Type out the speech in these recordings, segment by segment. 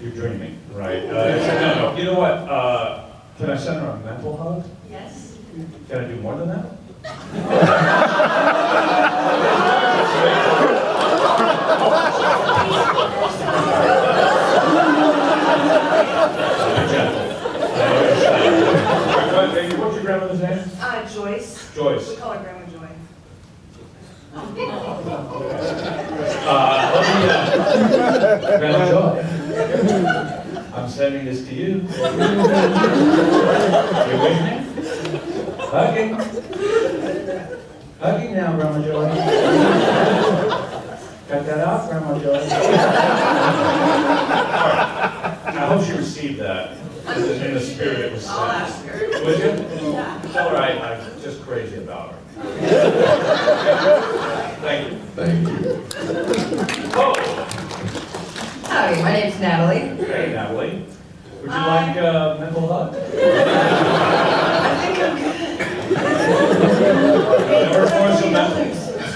You're dreaming, right? No. You know what? Can I send her a mental hug? Yes. Can I do more than that? What's your grandmother's name? Joyce. Joyce. We call her Grandma Joy. Grandma Joy. I'm sending this to you. You with me? Hugging. Hugging now, Grandma Joy. Got that out, Grandma Joy. I hope she received that in the spirit it was sent. I'll ask her. Would you? Tell her I'm just crazy about her. Thank you. Thank you. Oh, Howdy, my name's Natalie. hey, Natalie. Would you like a mental hug? I think I'm Never force a mental.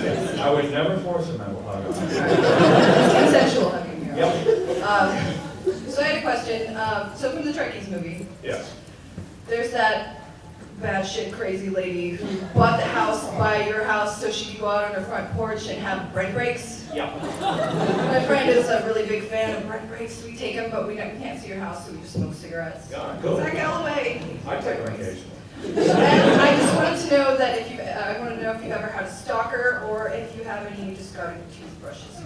good. I would never force a mental hug on you. It's consensual hugging here. Yep. So I had a question. So from the Trekkies movie, Yes. there's that batshit crazy lady who bought the house by your house so she could go out on her front porch and have bread breaks. Yeah. My friend is a really big fan of bread breaks. We take them, but we can't see your house, so we just smoke cigarettes. Yeah, cool. Zach Galloway. I take them occasionally. And I just wanted to know that if you, I want to know if you've ever had a stalker or if you have any discarded toothbrushes.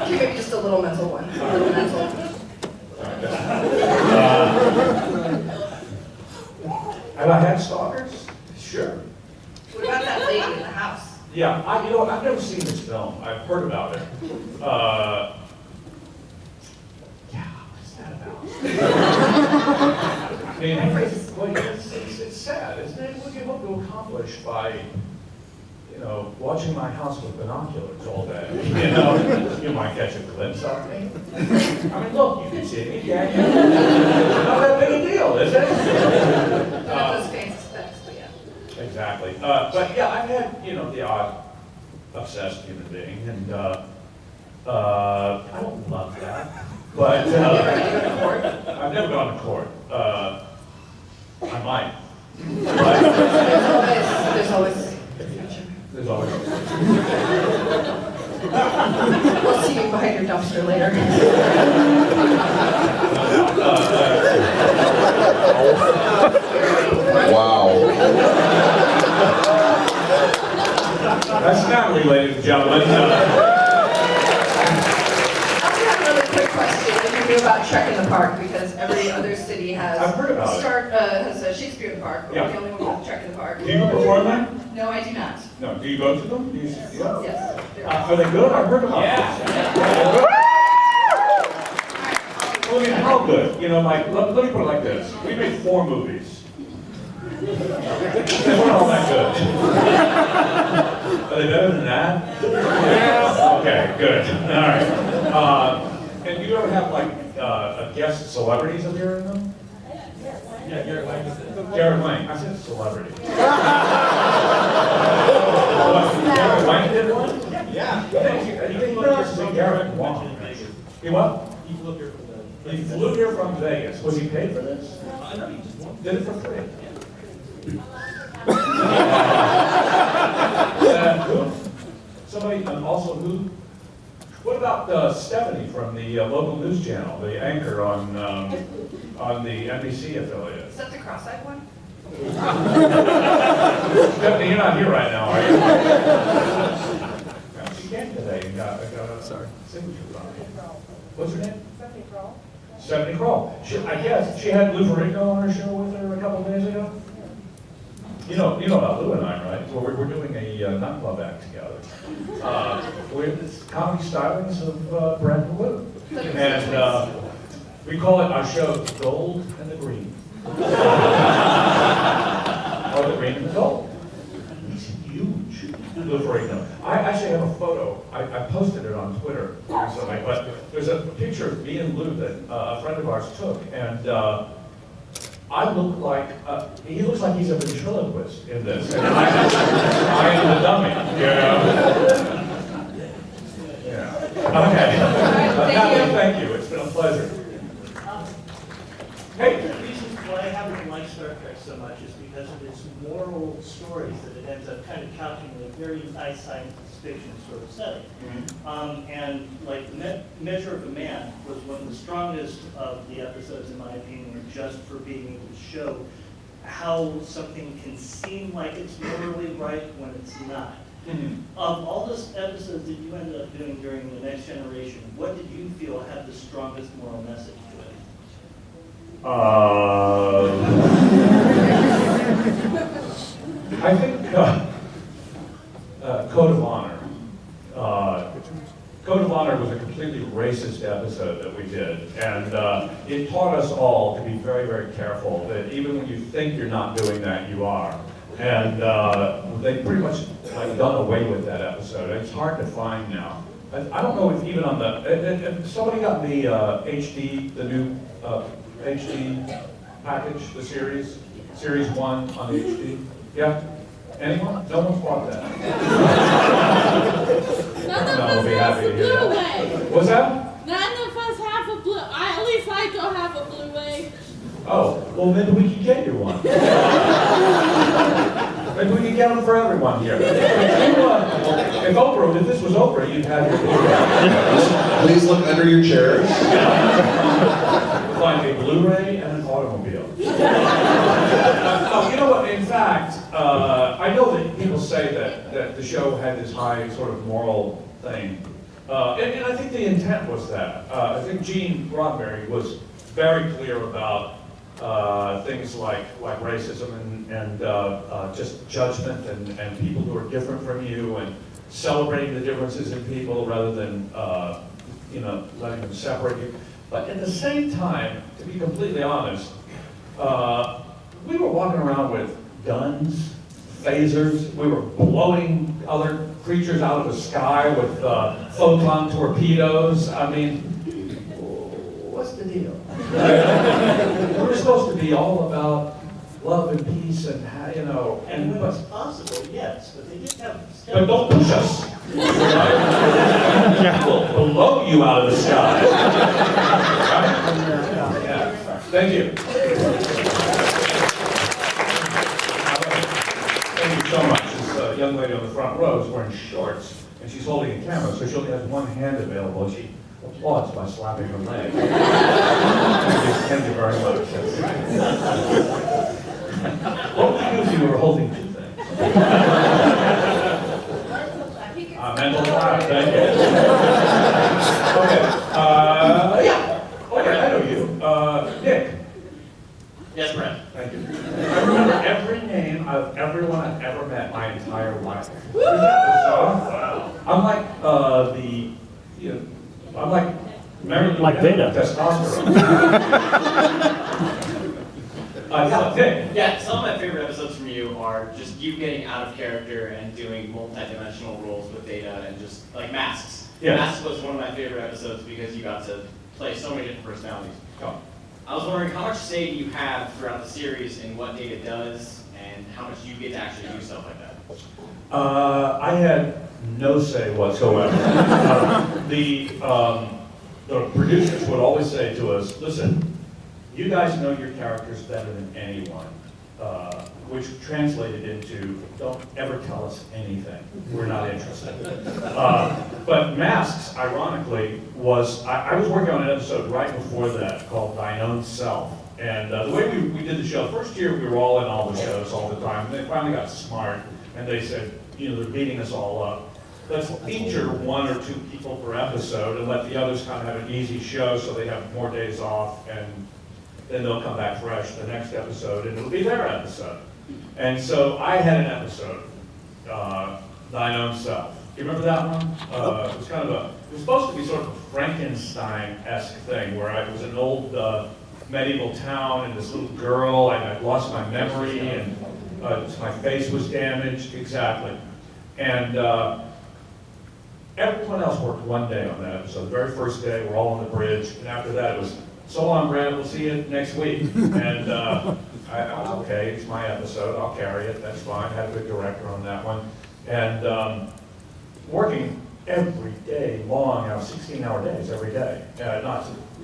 Maybe just a little mental one. A little mental. Have I had stalkers? Sure. What about that lady in the house? Yeah, you know what? I've never seen this film. I've heard about it. Yeah, what's that about? I mean, it's sad, isn't it? What do you hope to accomplish by, watching my house with binoculars all day? You might catch a glimpse of me. I mean, look, you can see me, can't you? Not that big a deal, is it? None of those fancy specs, but yeah. Exactly. But yeah, I've had, the odd obsessed human being, and I don't love that. But You ever had to go to court? I've never gone to court. I might. There's always the future. There's always. We'll see you behind your dumpster later. Wow. That's Natalie, ladies and gentlemen. I also have another quick question. If you knew about Trek in the Park, because every other city has I've heard about it. has a Shakespeare in the Park, but Yeah. we're the only one with Trek in the Park. Do you perform them? No, I do not. No. Do you go to them? Do you, yeah. Yes. Are they good? I've heard about them. Well, I mean, how good? Let me put it like this. We made 4 movies. They weren't all that good. Are they better than that? Okay, good. All right. And do you ever have guest celebrities appear in them? Yeah, Garrett Lang. Garrett Lang. I said celebrity. Garrett Lang did one? Yeah. You think this is a Garrett Lang? He what? He flew up here from the. He flew here from Vegas. Was he paid for this? No, he just won. Did it for free? Who? Somebody, and also who? What about Stephanie from the local news channel, the anchor on the NBC affiliate? Is that the cross-eyed one? Stephanie, you're not here right now, are you? No, she came today and got a signature from me. What's her name? Stephanie Kroll. I guess she had Lou Ferrigno on her show with her a couple days ago. You know about Lou and I, right? Well, we're doing a nightclub act together. We're comedy stylings of Brent and Lou. And we call it our show The Gold and the Green. Or the Green and the Gold. He's huge, Lou Ferrigno. I actually have a photo. I posted it on Twitter. recently, but there's a picture of me and Lou that a friend of ours took, and I look like, he looks like he's a ventriloquist in this, and I am the dummy, you know? Yeah. Okay. Natalie, thank you, it's been a pleasure. Hey. The reason why I haven't liked Star Trek so much is because of its moral stories that it ends up kind of couching in a very high science fiction sort of setting. And like Measure of a Man was one of the strongest of the episodes, in my opinion, just for being able to show how something can seem like it's morally right when it's not. Of all those episodes that you ended up doing during The Next Generation, what did you feel had the strongest moral message to it? I think Code of Honor. Code of Honor was a completely racist episode that we did, and it taught us all to be very, very careful that even when you think you're not doing that, you are. And they pretty much like done away with that episode. It's hard to find now. I don't know if even on the, somebody got the HD, the new HD package, the series 1 on the HD? Yeah? Anyone? No one's bought that. None of No, us we'll be has happy a to hear that. Blu-ray. What's that? None of us have a Blu. At least I don't have a Blu-ray. Oh, well maybe we could get you one. Maybe we could get them for everyone here. If this was Oprah, you'd have your Blu-ray. Please look under your chairs. Find a Blu-ray and an automobile. Oh, you know what? In fact, I know that people say that the show had this high sort of moral thing, and I think the intent was that. I think Gene Roddenberry was very clear about things like racism and just judgment and people who are different from you and celebrating the differences in people rather than letting them separate you. But at the same time, to be completely honest, we were walking around with guns, phasers. We were blowing other creatures out of the sky with photon torpedoes. I mean, what's the deal? We're supposed to be all about love and peace and And when it's possible, yes, but they did have. But don't push us. We'll blow you out of the sky. Yeah. Thank you. Thank you so much. This young lady on the front row is wearing shorts, and she's holding a camera, so she only has one hand available, and she applauds by slapping her leg. Thank you very much. What would you do if you were holding two things? Mental class, thank you. Okay, yeah. Okay, I know you. Nick. Yes, Brent. Thank you. I remember every name of everyone I've ever met my entire life. Isn't that bizarre? Wow. I'm like I'm like Mary Lou Like Data. Testosterone. Nick. Yeah, some of my favorite episodes from you are just you getting out of character and doing multi-dimensional roles with Data and just like Masks. Yes. Masks was one of my favorite episodes because you got to play so many different personalities. Oh. I was wondering how much say do you have throughout the series in what Data does and how much you get to actually do stuff like that? I had no say whatsoever. The producers would always say to us, listen, you guys know your characters better than anyone, which translated into, don't ever tell us anything. We're not interested. But Masks, ironically, was, I was working on an episode right before that called Thine Own Self. And the way we did the show, first year we were all in all the shows all the time, and they finally got smart, and they said, they're beating us all up. Let's feature one or two people per episode and let the others kind of have an easy show so they have more days off, and then they'll come back fresh the next episode, and it'll be their episode. And so I had an episode, Thine Own Self. Do you remember that one? It was it was supposed to be sort of a Frankenstein-esque thing, where I was an old medieval town, and this little girl, I'd lost my memory, and my face was damaged, exactly. And Everyone else worked one day on that episode. The very first day, we're all on the bridge, and after that, it was, so long, Brent, we'll see you next week. And okay, it's my episode, I'll carry it, that's fine. Had a good director on that one. And working every day long, 16-hour days every day,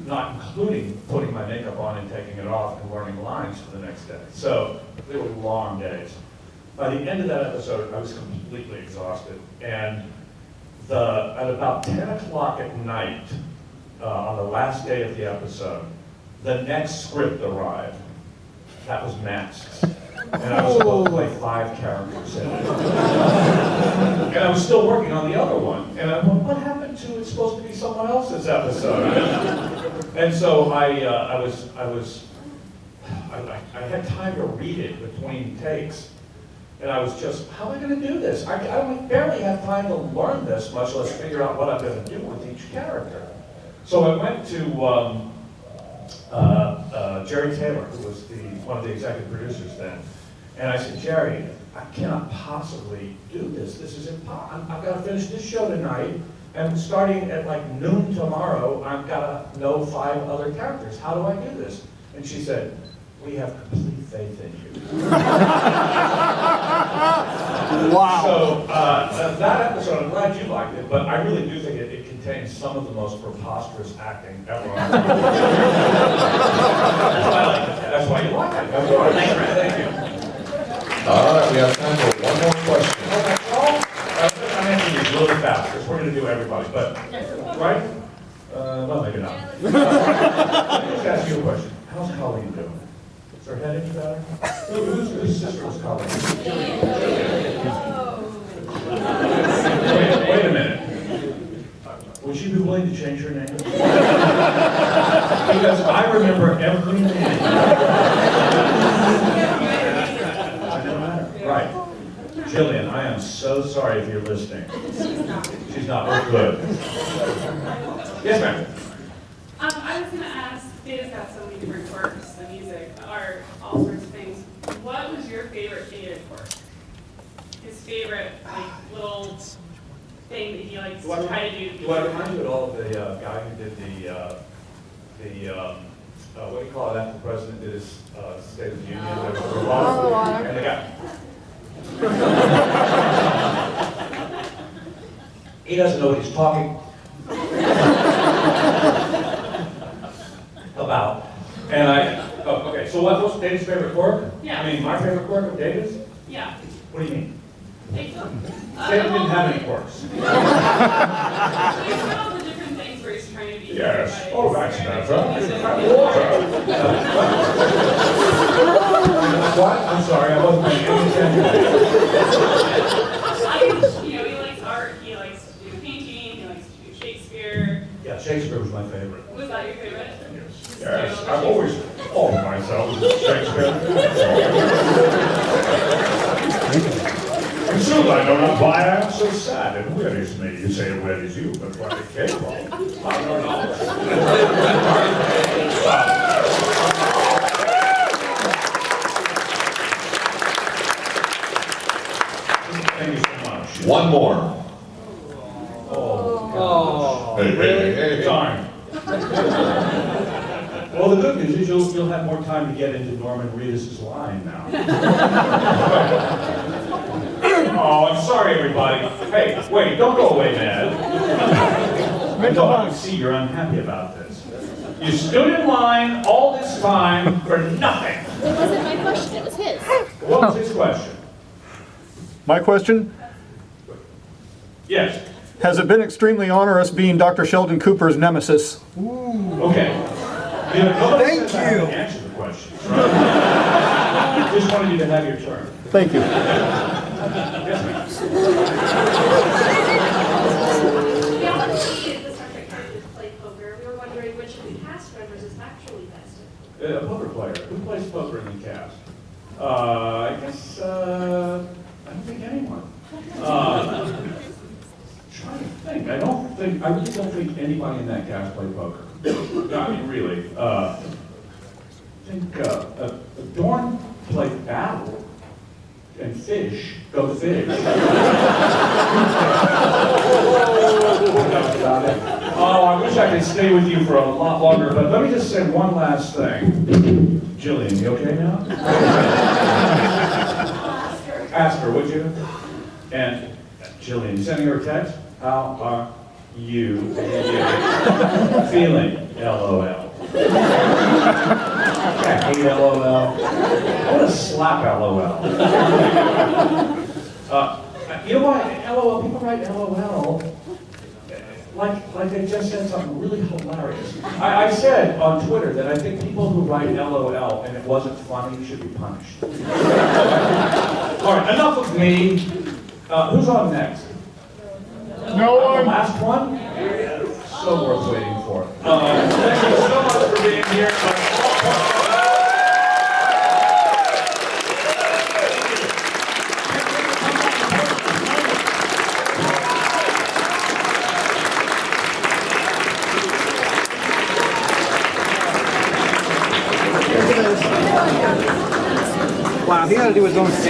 not including putting my makeup on and taking it off and learning lines for the next day. So they were long days. By the end of that episode, I was completely exhausted. And at about 10 o'clock at night, on the last day of the episode, the next script arrived. That was Masks. And I was supposed to play 5 characters in it. And I was still working on the other one. And I went, what happened to it's supposed to be someone else's episode? And so I had time to read it between takes. And I was just, how am I going to do this? I barely have time to learn this, much less figure out what I'm going to do with each character. So I went to Jerry Taylor, who was one of the executive producers then. And I said, Jerry, I cannot possibly do this. This is impossible. I've got to finish this show tonight. And starting at like noon tomorrow, I've got to know 5 other characters. How do I do this? And she said, we have complete faith in you. Wow. So that episode, I'm glad you liked it, but I really do think it contains some of the most preposterous acting ever on TV. That's why you like it. That's why. Thank you. All right, we have time for one more question. I'm answering these really fast, because we're going to do everybody, but, right? Well, maybe not. Let me just ask you a question. How's Colleen doing? Is her head any better? Whose sister was Colleen? Wait a minute. Would she be willing to change her name? Because I remember every name. Right. Jillian, I am so sorry if you're listening. She's not. Oh, good. Yes, ma'am. I was going to ask, Data's got so many different quirks, the music, the art, all sorts of things. What was your favorite Data quirk? His favorite, like, little thing that he likes to try to do. Do I remind you at all of the guy who did what do you call it after the president did his State of the Union? And the guy. He doesn't know what he's talking about. And okay, so what was Data's favorite quirk? Yeah. I mean, my favorite quirk of Data's? Yeah. What do you mean? Data Didn't have any quirks. He's got all the different things where he's trying to be. Yes. Oh, that's better. What? I'm sorry, I wasn't paying any attention. You know, he likes art, he likes to do painting, he likes to do Shakespeare. Yeah, Shakespeare was my favorite. Was that your favorite? Yes, I've always called myself Shakespeare. In truth, I know not why I am so sad. And where is me? You say where is you, but where it came from, I don't know. Thank you so much. One more. Oh, Hey, hey, hey, hey. darn. Well, the good news is you'll have more time to get into Norman Reedus' line now. Oh, I'm sorry, everybody. Hey, wait, don't go away, man. No, I can see you're unhappy about this. You stood in line all this time for nothing. It wasn't my question, it was his. What was his question? My question, Yes. has it been extremely onerous being Dr. Sheldon Cooper's nemesis? Okay. Thank you. Answer the question. Right? Just wanted you to have your turn. Thank you. Yes, ma'am. We also see the Star Trek characters play poker. We were wondering which of the cast members is actually best at poker. A poker player. Who plays poker in the cast? I guess, I don't think anyone. Trying to think. I really don't think anybody in that cast played poker. I mean, really. I think Dorn played Battle. and fish, go fish. Oh, I wish I could stay with you for a lot longer, but let me just say one last thing. Jillian, you okay now? Ask her, would you? And Jillian, sending her a text? How are you feeling? LOL. I hate LOL. I want to slap LOL. You know why? LOL, people write LOL like they just said something really hilarious. I said on Twitter that I think people who write LOL and it wasn't funny should be punished. All right, enough of me. Who's on next? No The one. last one? So worth waiting for. Thank you so much for being here. Wow, he got to do his own.